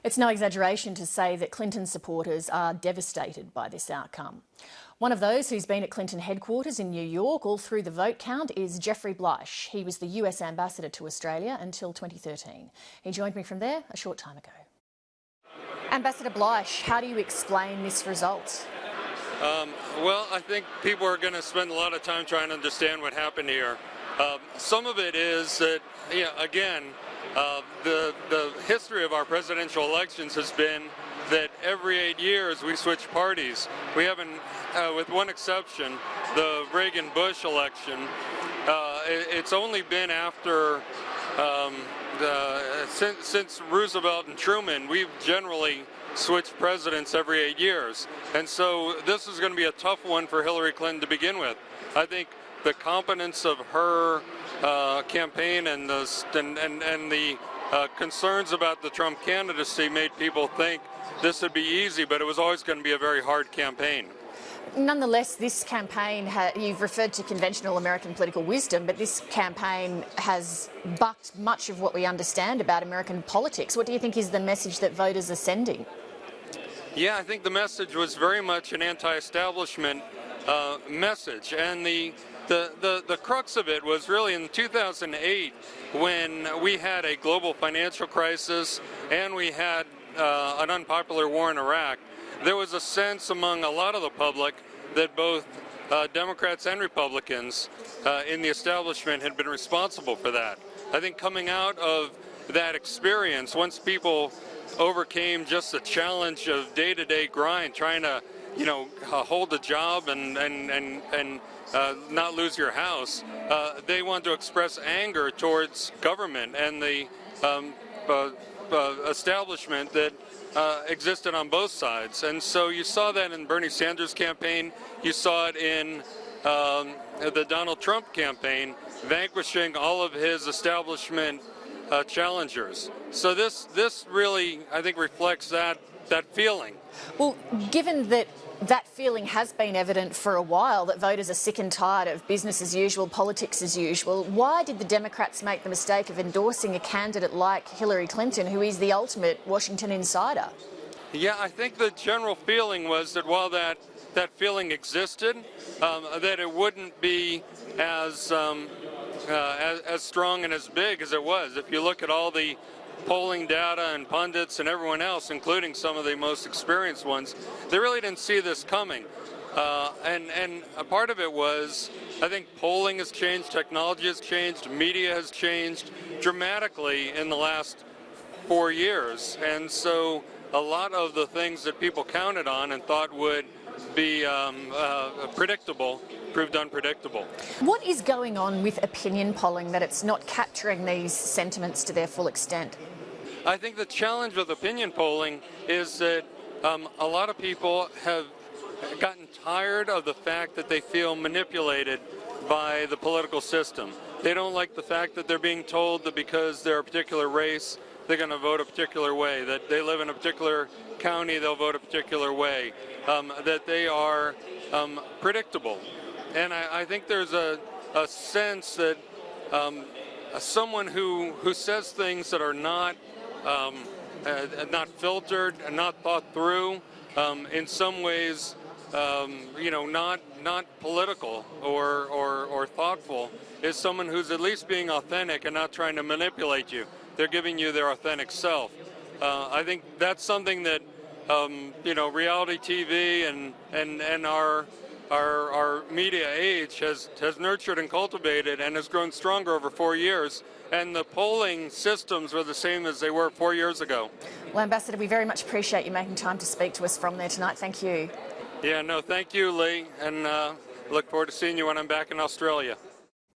It's no exaggeration to say that Clinton supporters are devastated by this outcome. One of those who's been at Clinton headquarters in New York all through the vote count is Jeffrey Bleich. He was the US ambassador to Australia until 2013. He joined me from there a short time ago. Ambassador Bleich, how do you explain this result? Well, I think people are going to spend a lot of time trying to understand what happened here. Some of it is that, again, the history of our presidential elections has been that every 8 years we switch parties. We haven't, with one exception, the Reagan-Bush election. It's only been after, since Roosevelt and Truman, we've generally switched presidents every 8 years. And so this is going to be a tough one for Hillary Clinton to begin with. I think the competence of her campaign and the concerns about the Trump candidacy made people think this would be easy, but it was always going to be a very hard campaign. Nonetheless, this campaign, you've referred to conventional American political wisdom, but this campaign has bucked much of what we understand about American politics. What do you think is the message that voters are sending? Yeah, I think the message was very much an anti-establishment message, and the crux of it was really in 2008 when we had a global financial crisis and we had an unpopular war in Iraq. There was a sense among a lot of the public that both Democrats and Republicans in the establishment had been responsible for that. I think coming out of that experience, once people overcame just the challenge of day-to-day grind, trying to, hold a job and not lose your house, they want to express anger towards government and the establishment that existed on both sides. And so you saw that in Bernie Sanders' campaign, you saw it in the Donald Trump campaign, vanquishing all of his establishment challengers. So this really, I think, reflects that feeling. Well, given that feeling has been evident for a while, that voters are sick and tired of business as usual, politics as usual, why did the Democrats make the mistake of endorsing a candidate like Hillary Clinton, who is the ultimate Washington insider? Yeah, I think the general feeling was that while that feeling existed, that it wouldn't be as strong and as big as it was. If you look at all the polling data and pundits and everyone else, including some of the most experienced ones, they really didn't see this coming. And a part of it was, I think polling has changed, technology has changed, media has changed dramatically in the last 4 years. And so a lot of the things that people counted on and thought would be predictable proved unpredictable. What is going on with opinion polling that it's not capturing these sentiments to their full extent? I think the challenge with opinion polling is that a lot of people have gotten tired of the fact that they feel manipulated by the political system. They don't like the fact that they're being told that because they're a particular race, they're going to vote a particular way, that they live in a particular county, they'll vote a particular way, that they are predictable. And I think there's a sense that someone who says things that are not filtered and not thought through, in some ways, not political or thoughtful, is someone who's at least being authentic and not trying to manipulate you. They're giving you their authentic self. I think that's something that reality TV and our media age has nurtured and cultivated and has grown stronger over 4 years. And the polling systems were the same as they were 4 years ago. Well, Ambassador, we very much appreciate you making time to speak to us from there tonight. Thank you. Yeah, no, thank you, Lee, and look forward to seeing you when I'm back in Australia.